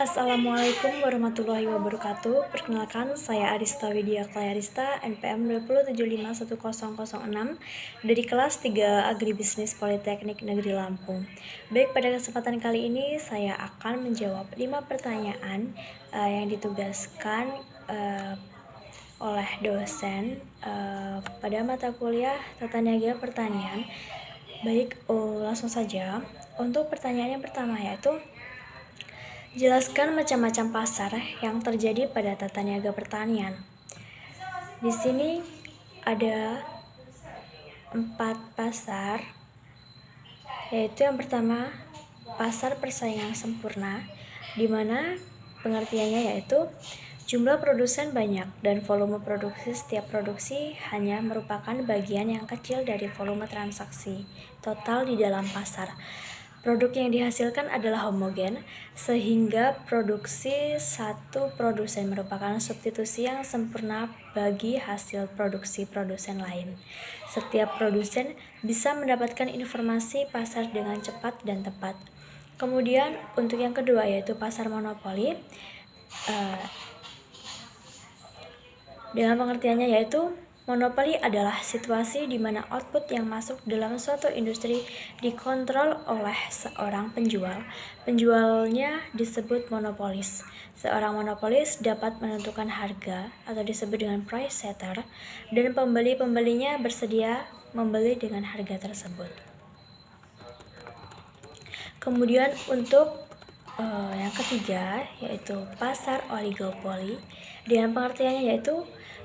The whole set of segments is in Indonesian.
Assalamualaikum warahmatullahi wabarakatuh. Perkenalkan, saya Arista Widya Klayarista, NPM 2751006 dari kelas 3 Agribisnis Politeknik Negeri Lampung. Baik, pada kesempatan kali ini saya akan menjawab 5 pertanyaan yang ditugaskan oleh dosen pada mata kuliah Tata Niaga Pertanian. Baik, langsung saja. Untuk pertanyaan yang pertama yaitu, jelaskan macam-macam pasar yang terjadi pada tata niaga pertanian. Di sini ada 4 pasar, yaitu yang pertama pasar persaingan sempurna, di mana pengertiannya yaitu jumlah produsen banyak dan volume produksi setiap produksi hanya merupakan bagian yang kecil dari volume transaksi total di dalam pasar. Produk yang dihasilkan adalah homogen, sehingga produksi satu produsen merupakan substitusi yang sempurna bagi hasil produksi produsen lain. Setiap produsen bisa mendapatkan informasi pasar dengan cepat dan tepat. Kemudian untuk yang kedua yaitu pasar monopoli. Dengan pengertiannya yaitu monopoli adalah situasi di mana output yang masuk dalam suatu industri dikontrol oleh seorang penjual. Penjualnya disebut monopolis. Seorang monopolis dapat menentukan harga atau disebut dengan price setter, dan pembeli-pembelinya bersedia membeli dengan harga tersebut. Kemudian untuk yang ketiga yaitu pasar oligopoli. Dengan pengertiannya yaitu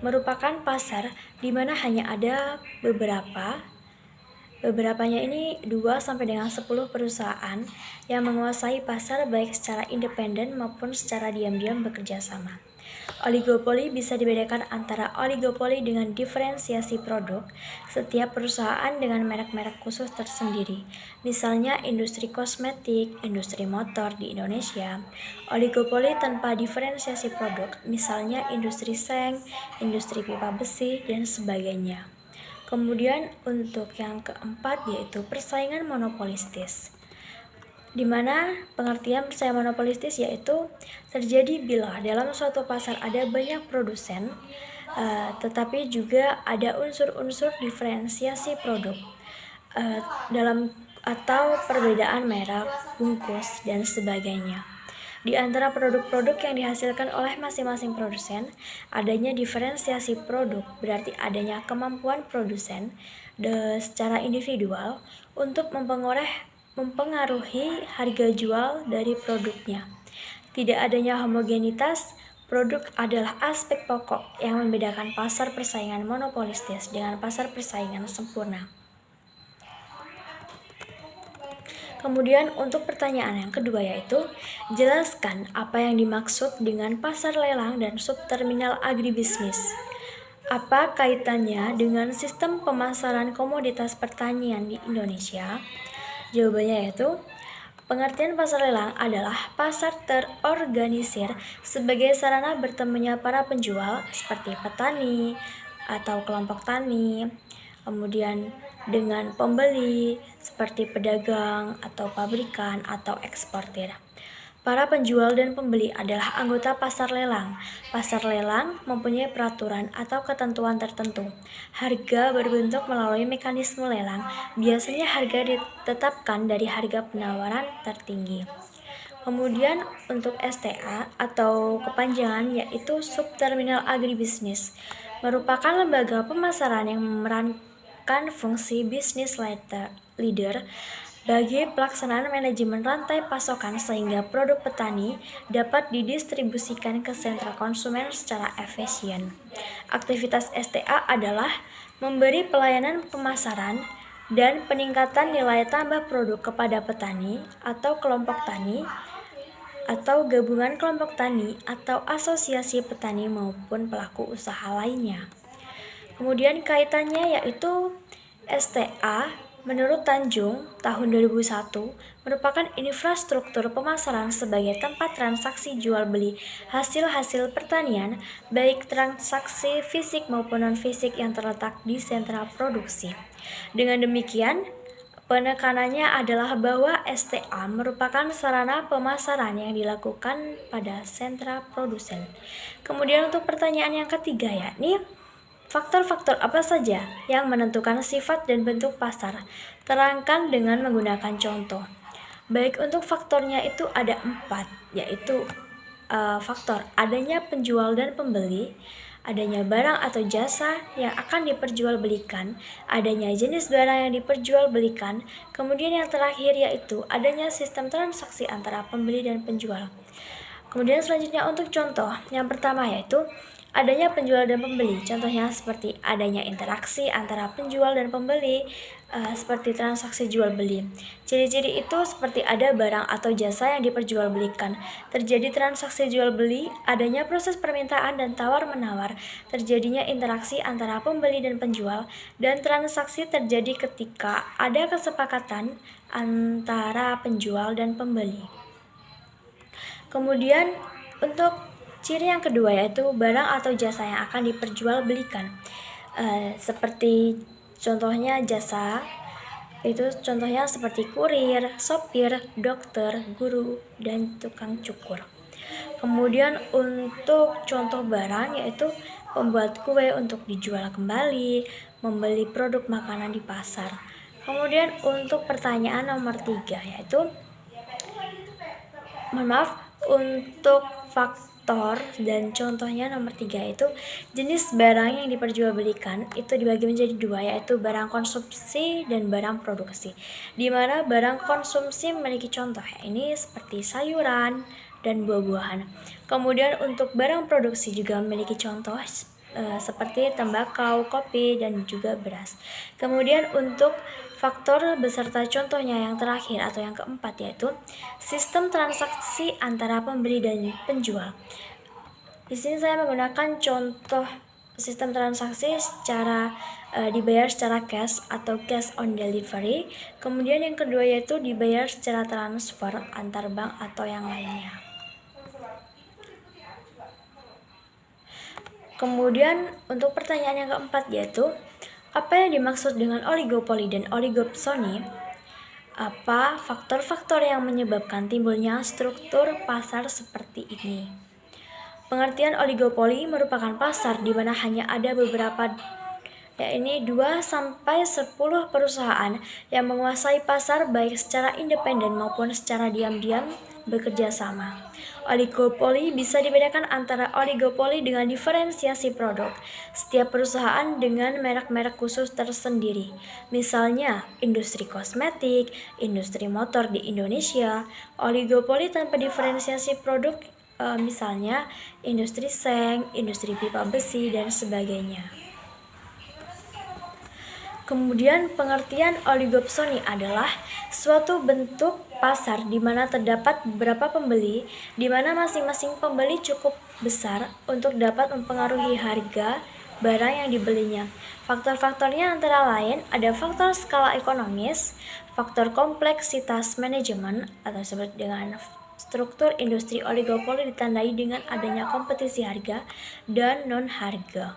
merupakan pasar di mana hanya ada beberapanya ini 2 sampai dengan 10 perusahaan yang menguasai pasar baik secara independen maupun secara diam-diam bekerja sama. Oligopoli bisa dibedakan antara oligopoli dengan diferensiasi produk, setiap perusahaan dengan merek-merek khusus tersendiri. Misalnya industri kosmetik, industri motor di Indonesia. Oligopoli tanpa diferensiasi produk, misalnya industri seng, industri pipa besi, dan sebagainya. Kemudian untuk yang keempat yaitu persaingan monopolistis, di mana pengertian persaingan monopolistis yaitu terjadi bila dalam suatu pasar ada banyak produsen, tetapi juga ada unsur-unsur diferensiasi produk dalam atau perbedaan merek, bungkus, dan sebagainya. Di antara produk-produk yang dihasilkan oleh masing-masing produsen, adanya diferensiasi produk berarti adanya kemampuan produsen secara individual untuk mempengaruhi harga jual dari produknya. Tidak adanya homogenitas produk adalah aspek pokok yang membedakan pasar persaingan monopolistis dengan pasar persaingan sempurna. Kemudian untuk pertanyaan yang kedua yaitu, jelaskan apa yang dimaksud dengan pasar lelang dan subterminal agribisnis. Apa kaitannya dengan sistem pemasaran komoditas pertanian di Indonesia? Jawabannya yaitu, pengertian pasar lelang adalah pasar terorganisir sebagai sarana bertemunya para penjual seperti petani atau kelompok tani, kemudian dengan pembeli seperti pedagang atau pabrikan atau eksportir. Para penjual dan pembeli adalah anggota pasar lelang. Pasar lelang mempunyai peraturan atau ketentuan tertentu. Harga berbentuk melalui mekanisme lelang. Biasanya harga ditetapkan dari harga penawaran tertinggi. Kemudian untuk STA atau kepanjangan yaitu Subterminal Agribisnis, merupakan lembaga pemasaran yang memerankan fungsi business leader bagi pelaksanaan manajemen rantai pasokan sehingga produk petani dapat didistribusikan ke sentra konsumen secara efisien. Aktivitas STA adalah memberi pelayanan pemasaran dan peningkatan nilai tambah produk kepada petani atau kelompok tani atau gabungan kelompok tani atau asosiasi petani maupun pelaku usaha lainnya. Kemudian kaitannya yaitu STA menurut Tanjung tahun 2001 merupakan infrastruktur pemasaran sebagai tempat transaksi jual beli hasil-hasil pertanian, baik transaksi fisik maupun non-fisik yang terletak di sentra produksi. Dengan demikian, Penekanannya adalah bahwa STA merupakan sarana pemasaran yang dilakukan pada sentra produsen. Kemudian untuk pertanyaan yang ketiga yakni faktor-faktor apa saja yang menentukan sifat dan bentuk pasar? Terangkan dengan menggunakan contoh. Baik, untuk faktornya itu ada 4, yaitu faktor adanya penjual dan pembeli, adanya barang atau jasa yang akan diperjualbelikan, adanya jenis barang yang diperjualbelikan, kemudian yang terakhir yaitu adanya sistem transaksi antara pembeli dan penjual. Kemudian selanjutnya untuk contoh, yang pertama yaitu adanya penjual dan pembeli. Contohnya seperti adanya interaksi antara penjual dan pembeli, seperti transaksi jual beli. Ciri-ciri itu seperti ada barang atau jasa yang diperjualbelikan, terjadi transaksi jual beli, adanya proses permintaan dan tawar-menawar, terjadinya interaksi antara pembeli dan penjual, dan transaksi terjadi ketika ada kesepakatan antara penjual dan pembeli. Kemudian untuk ciri yang kedua yaitu barang atau jasa yang akan diperjualbelikan. Seperti contohnya jasa, itu contohnya seperti kurir, sopir, dokter, guru, dan tukang cukur. Kemudian untuk contoh barang yaitu pembuat kue untuk dijual kembali, membeli produk makanan di pasar. Kemudian untuk pertanyaan nomor 3 yaitu untuk faktor dan contohnya nomor 3 itu jenis barang yang diperjualbelikan itu dibagi menjadi 2 yaitu barang konsumsi dan barang produksi. Di mana barang konsumsi memiliki contoh ini seperti sayuran dan buah-buahan. Kemudian untuk barang produksi juga memiliki contoh seperti tembakau, kopi, dan juga beras. Kemudian untuk faktor beserta contohnya yang terakhir atau yang keempat yaitu sistem transaksi antara pembeli dan penjual. Di sini saya menggunakan contoh sistem transaksi secara dibayar secara cash atau cash on delivery. Kemudian yang kedua yaitu dibayar secara transfer antar bank atau yang lainnya. Kemudian untuk pertanyaan yang keempat yaitu apa yang dimaksud dengan oligopoli dan oligopsoni? Apa faktor-faktor yang menyebabkan timbulnya struktur pasar seperti ini? Pengertian oligopoli merupakan pasar di mana hanya ada beberapa yakni 2-10 perusahaan yang menguasai pasar baik secara independen maupun secara diam-diam bekerja sama. Oligopoli bisa dibedakan antara oligopoli dengan diferensiasi produk. Setiap perusahaan dengan merek-merek khusus tersendiri. Misalnya, industri kosmetik, industri motor di Indonesia. Oligopoli tanpa diferensiasi produk, misalnya industri seng, industri pipa besi, dan sebagainya. Kemudian pengertian oligopsoni adalah suatu bentuk pasar di mana terdapat beberapa pembeli, di mana masing-masing pembeli cukup besar untuk dapat mempengaruhi harga barang yang dibelinya. Faktor-faktornya antara lain ada faktor skala ekonomis, faktor kompleksitas manajemen atau disebut dengan struktur industri oligopoli ditandai dengan adanya kompetisi harga dan non-harga.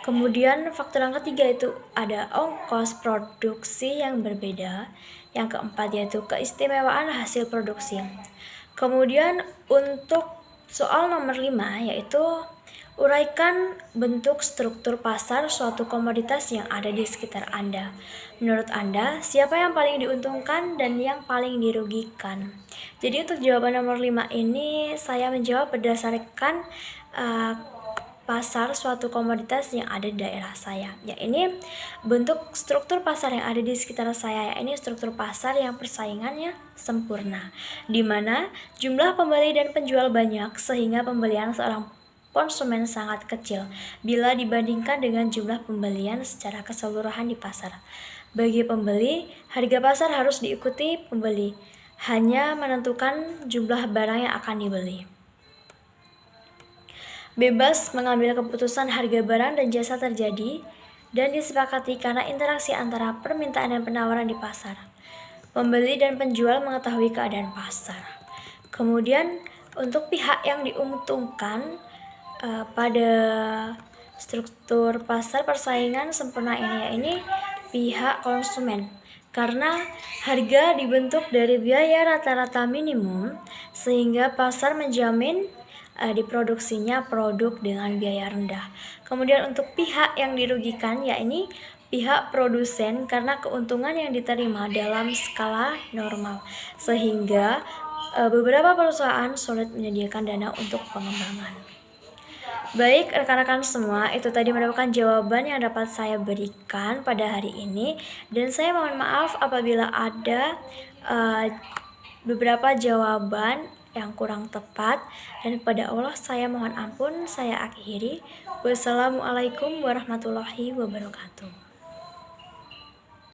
Kemudian faktor yang ketiga itu ada ongkos produksi yang berbeda. Yang keempat yaitu keistimewaan hasil produksi. Kemudian untuk soal nomor 5 yaitu uraikan bentuk struktur pasar suatu komoditas yang ada di sekitar Anda. Menurut Anda, siapa yang paling diuntungkan dan yang paling dirugikan? Jadi untuk jawaban nomor 5 ini saya menjawab berdasarkan pasar suatu komoditas yang ada di daerah saya. Ya, ini bentuk struktur pasar yang ada di sekitar saya. Ya, ini struktur pasar yang persaingannya sempurna, di mana jumlah pembeli dan penjual banyak sehingga pembelian seorang konsumen sangat kecil bila dibandingkan dengan jumlah pembelian secara keseluruhan di pasar. Bagi pembeli, harga pasar harus diikuti pembeli, hanya menentukan jumlah barang yang akan dibeli. Bebas mengambil keputusan harga barang dan jasa terjadi dan disepakati karena interaksi antara permintaan dan penawaran di pasar. Pembeli dan penjual mengetahui keadaan pasar. Kemudian untuk pihak yang diuntungkan pada struktur pasar persaingan sempurna ini, ya ini pihak konsumen. Karena harga dibentuk dari biaya rata-rata minimum, sehingga pasar menjamin diproduksinya produk dengan biaya rendah. Kemudian untuk pihak yang dirugikan, yakni pihak produsen karena keuntungan yang diterima dalam skala normal, sehingga beberapa perusahaan sulit menyediakan dana untuk pengembangan. Baik, rekan-rekan semua, itu tadi merupakan jawaban yang dapat saya berikan pada hari ini, dan saya mohon maaf apabila ada beberapa jawaban yang kurang tepat, dan kepada Allah saya mohon ampun. Saya akhiri. Wassalamualaikum warahmatullahi wabarakatuh.